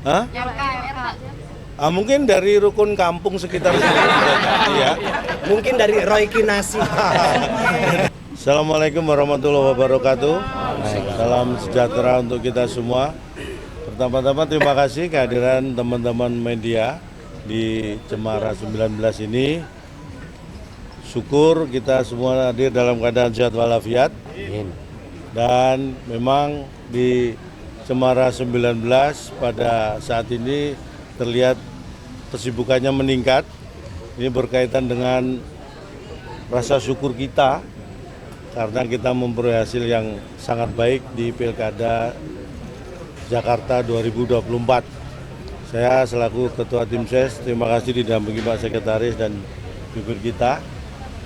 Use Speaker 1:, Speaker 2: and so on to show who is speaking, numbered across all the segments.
Speaker 1: Hah? Mungkin dari rukun kampung sekitar sini juga, ya.
Speaker 2: Mungkin dari Roy Kinasi.
Speaker 1: Assalamualaikum warahmatullahi wabarakatuh. Salam sejahtera untuk kita semua. Pertama-tama terima kasih kehadiran teman-teman media di Cemara 19 ini. Syukur kita semua hadir dalam keadaan sehat walafiat. Dan memang di Cemara 19 pada saat ini terlihat kesibukannya meningkat. Ini berkaitan dengan rasa syukur kita karena kita memperoleh hasil yang sangat baik di Pilkada Jakarta 2024. Saya selaku Ketua Tim Ses, terima kasih didampingi Pak Sekretaris dan jubir kita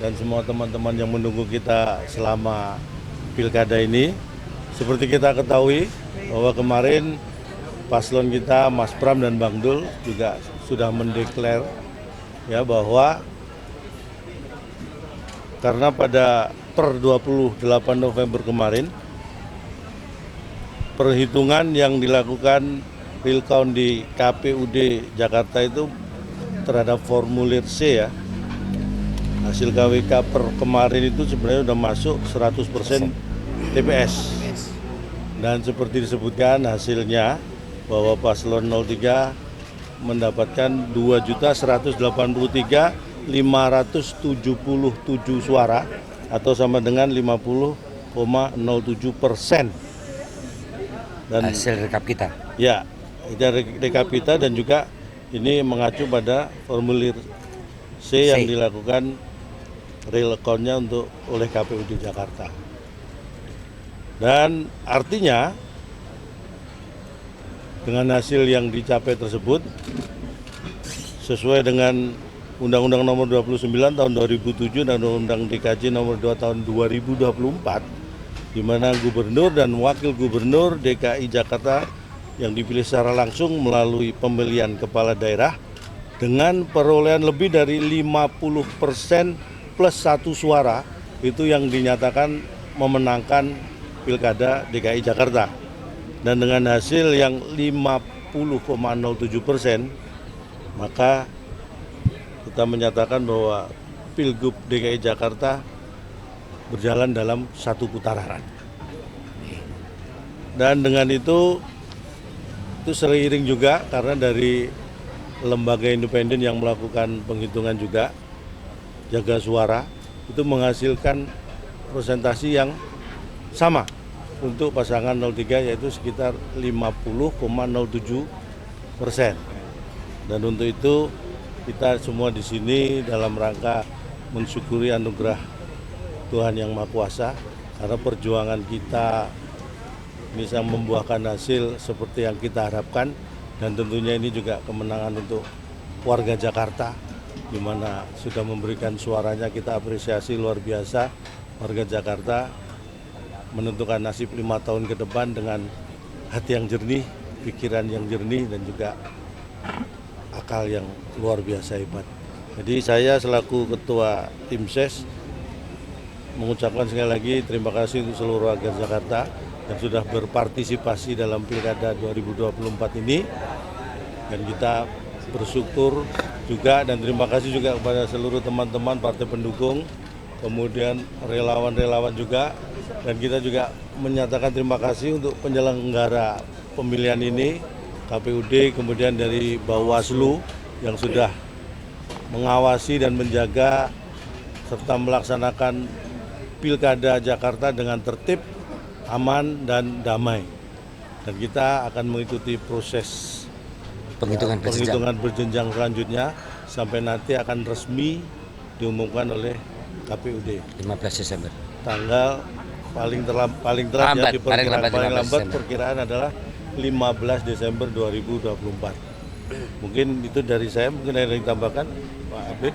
Speaker 1: dan semua teman-teman yang menunggu kita selama Pilkada ini. Seperti kita ketahui bahwa kemarin paslon kita Mas Pram dan Bang Dul juga sudah mendeklar ya bahwa karena pada per 28 November kemarin perhitungan yang dilakukan real count di KPUD Jakarta itu terhadap formulir C ya, hasil KWK per kemarin itu sebenarnya sudah masuk 100% TPS. Dan seperti disebutkan hasilnya bahwa paslon 03 mendapatkan 2.183.577 suara atau sama dengan 50,07%. Dan
Speaker 2: Hasil rekap kita.
Speaker 1: ya, itu rekap kita dan juga ini mengacu pada formulir C yang dilakukan real count-nya untuk oleh KPUD Jakarta. Dan artinya dengan hasil yang dicapai tersebut sesuai dengan Undang-Undang Nomor 29 Tahun 2007 dan Undang-Undang DKJ Nomor 2 Tahun 2024, di mana gubernur dan wakil gubernur DKI Jakarta yang dipilih secara langsung melalui pemilihan kepala daerah dengan perolehan lebih dari 50% plus 1 suara itu yang dinyatakan memenangkan Pilkada DKI Jakarta. Dan dengan hasil yang 50,07%, maka kita menyatakan bahwa Pilgub DKI Jakarta berjalan dalam satu putaran. Dan dengan itu seiring juga karena dari lembaga independen yang melakukan penghitungan juga, Jaga Suara, itu menghasilkan presentasi yang sama untuk pasangan 03 yaitu sekitar 50,07%. Dan untuk itu kita semua di sini dalam rangka mensyukuri anugerah Tuhan Yang Maha Kuasa karena perjuangan kita bisa membuahkan hasil seperti yang kita harapkan, dan tentunya ini juga kemenangan untuk warga Jakarta di mana sudah memberikan suaranya. Kita apresiasi luar biasa warga Jakarta menentukan nasib 5 tahun ke depan dengan hati yang jernih, pikiran yang jernih, dan juga akal yang luar biasa hebat. Jadi saya selaku Ketua Tim Ses mengucapkan sekali lagi terima kasih untuk seluruh warga Jakarta yang sudah berpartisipasi dalam Pilkada 2024 ini. Dan kita bersyukur juga dan terima kasih juga kepada seluruh teman-teman partai pendukung, kemudian relawan-relawan juga. Dan kita juga menyatakan terima kasih untuk penyelenggara pemilihan ini, KPUD, kemudian dari Bawaslu yang sudah mengawasi dan menjaga serta melaksanakan Pilkada Jakarta dengan tertib, aman, dan damai. Dan kita akan mengikuti proses penghitungan berjenjang selanjutnya sampai nanti akan resmi diumumkan oleh KPUD
Speaker 2: 15 Desember.
Speaker 1: tanggal paling lambat perkiraan adalah 15 Desember 2024. Mungkin itu dari saya, mungkin ada yang ditambahkan Pak Abid.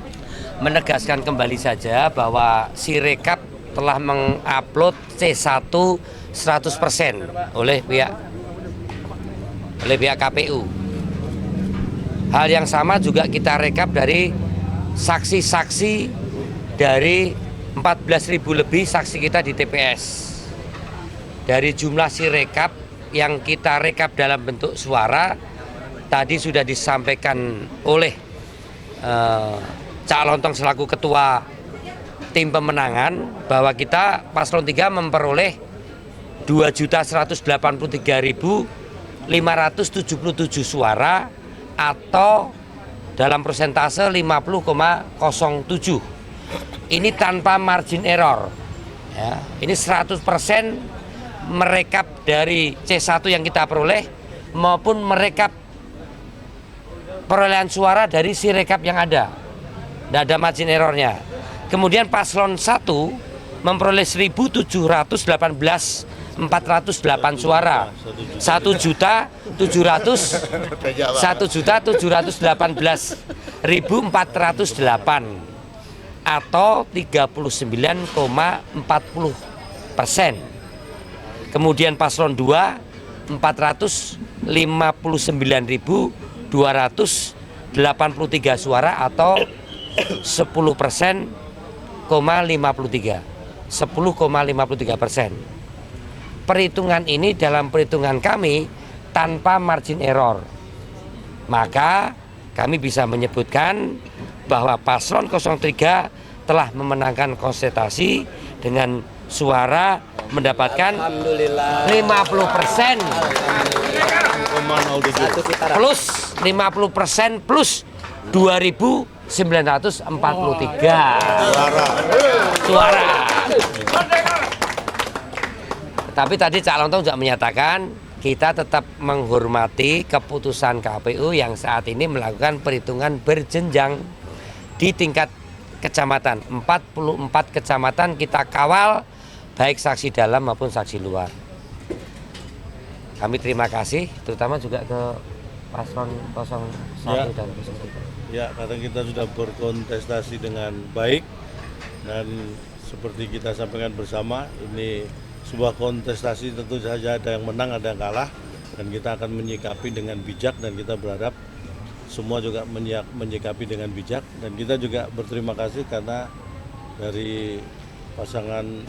Speaker 2: Menegaskan kembali saja bahwa Sirekap telah mengupload C1 100% oleh pihak KPU. Hal yang sama juga kita rekap dari saksi-saksi dari 14.000 lebih saksi kita di TPS. Dari jumlah Sirekap yang kita rekap dalam bentuk suara tadi sudah disampaikan oleh Cak Lontong selaku ketua tim pemenangan bahwa kita paslon 3 memperoleh 2.183.577 suara atau dalam persentase 50,07. Ini tanpa margin error. Ya, ini 100% merekap dari C1 yang kita peroleh maupun merekap perolehan suara dari sirekap yang ada. Tidak ada margin errornya. Kemudian paslon 1 memperoleh 1.718.408 suara, 1.718.408 atau 39,40%. Kemudian paslon 2 459.283 suara atau 10,53%. Perhitungan ini dalam perhitungan kami tanpa margin error. Maka kami bisa menyebutkan bahwa paslon 03 telah memenangkan konsultasi dengan suara mendapatkan 50% plus 50% plus 2.943 suara. Tapi tadi Cak Lontong juga menyatakan kita tetap menghormati keputusan KPU yang saat ini melakukan perhitungan berjenjang di tingkat kecamatan. 44 kecamatan kita kawal baik saksi dalam maupun saksi luar. Kami terima kasih terutama juga ke paslon 01 dan 03.
Speaker 1: Ya, karena kita sudah berkontestasi dengan baik dan seperti kita sampaikan bersama, ini sebuah kontestasi tentu saja ada yang menang, ada yang kalah, dan kita akan menyikapi dengan bijak dan kita berharap semua juga menyikapi dengan bijak, dan kita juga berterima kasih karena dari pasangan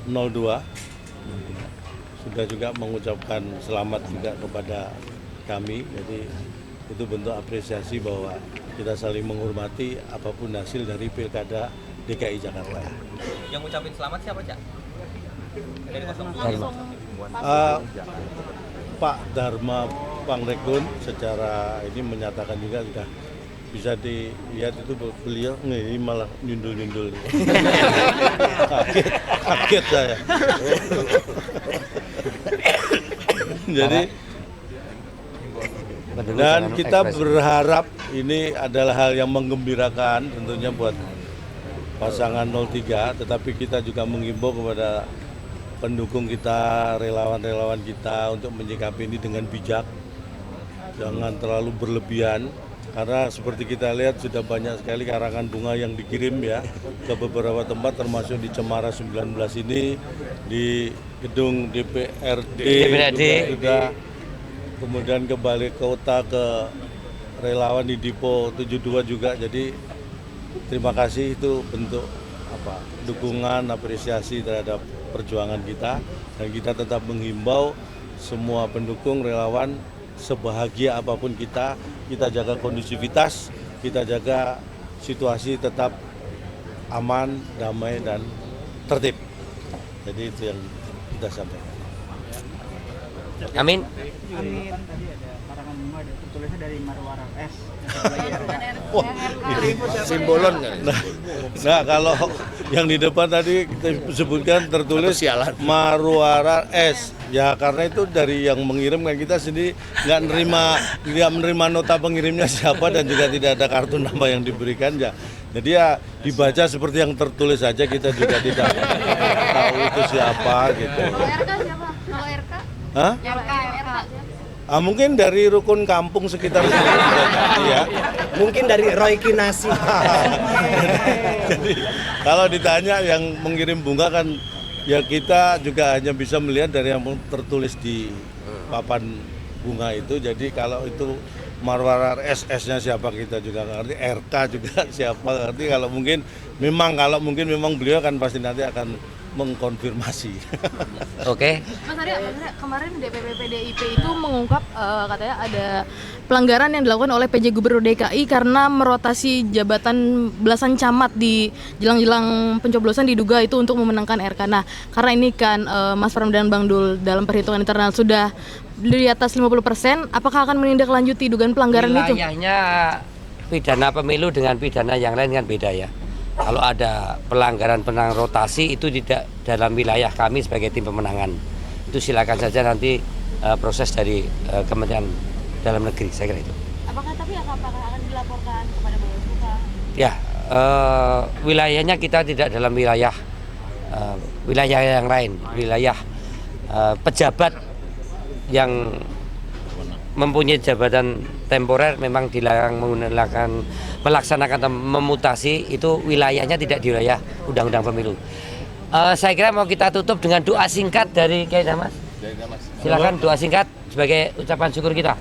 Speaker 1: 02 sudah juga mengucapkan selamat juga kepada kami, jadi itu bentuk apresiasi bahwa kita saling menghormati apapun hasil dari Pilkada DKI Jakarta.
Speaker 3: Yang ngucapin selamat siapa, Cak? Dari
Speaker 1: Pak Dharma Pangrekun secara ini menyatakan juga sudah bisa dilihat itu beliau ini malah nyundul-nyundul. kaget saya. Jadi dan kita berharap ini adalah hal yang menggembirakan tentunya buat pasangan 03, tetapi kita juga menghimbau kepada pendukung kita, relawan-relawan kita untuk menyikapi ini dengan bijak, jangan terlalu berlebihan, karena seperti kita lihat sudah banyak sekali karangan bunga yang dikirim ya ke beberapa tempat, termasuk di Cemara 19 ini, di gedung DPRD juga, kemudian ke Balai Kota, ke relawan di Dipo 72 juga. Jadi terima kasih, itu bentuk dukungan, apresiasi terhadap perjuangan kita, dan kita tetap menghimbau semua pendukung relawan sebahagia apapun kita jaga kondusivitas, kita jaga situasi tetap aman, damai dan tertib. Jadi itu yang kita sampaikan.
Speaker 2: Amin.
Speaker 4: Amin. Tadi ada karangan bunga, tertulisnya dari Marwara S.
Speaker 1: Wah,
Speaker 3: simbolon kan?
Speaker 1: Nah, kalau yang di depan tadi kita sebutkan tertulis Marwara S. Ya karena itu dari yang mengirim, kan kita sendiri nggak menerima nota pengirimnya siapa, dan juga tidak ada kartu nama yang diberikan ya. Jadi ya dibaca seperti yang tertulis saja, kita juga tidak tahu itu siapa gitu.
Speaker 5: RK siapa? Kalau RK?
Speaker 1: Hah?
Speaker 5: RK.
Speaker 1: Mungkin dari rukun kampung sekitar sini bisa jadi ya.
Speaker 6: Mungkin dari Roy Kinasi.
Speaker 1: Jadi kalau ditanya yang mengirim bunga kan ya kita juga hanya bisa melihat dari yang tertulis di papan bunga itu. Jadi kalau itu Marwara SS-nya siapa kita juga nggak ngerti, RK juga siapa ngerti. Kalau mungkin memang beliau kan pasti nanti akan mengkonfirmasi.
Speaker 2: Oke.
Speaker 5: Mas Arya, kemarin DPP PDIP itu mengungkap katanya ada pelanggaran yang dilakukan oleh PJ Gubernur DKI karena merotasi jabatan belasan camat di jelang-jelang pencoblosan diduga itu untuk memenangkan RK. Nah, karena ini kan Mas Pram dan Bang Dul dalam perhitungan internal sudah di atas 50%, apakah akan menindaklanjuti dugaan pelanggaran itu?
Speaker 2: Wilayahnya pidana pemilu dengan pidana yang lain kan beda ya. Kalau ada pelanggaran rotasi itu tidak dalam wilayah kami sebagai tim pemenangan. Itu silakan saja nanti proses dari Kementerian Dalam Negeri, saya kira itu.
Speaker 5: Apakah akan dilaporkan kepada Bawaslu?
Speaker 2: Ya, wilayahnya kita tidak dalam wilayah yang lain, wilayah pejabat yang mempunyai jabatan temporer memang dilarang melaksanakan atau memutasi, itu wilayahnya tidak di wilayah Undang-Undang Pemilu. Saya kira mau kita tutup dengan doa singkat dari Kiai Damas. Silakan doa singkat sebagai ucapan syukur kita.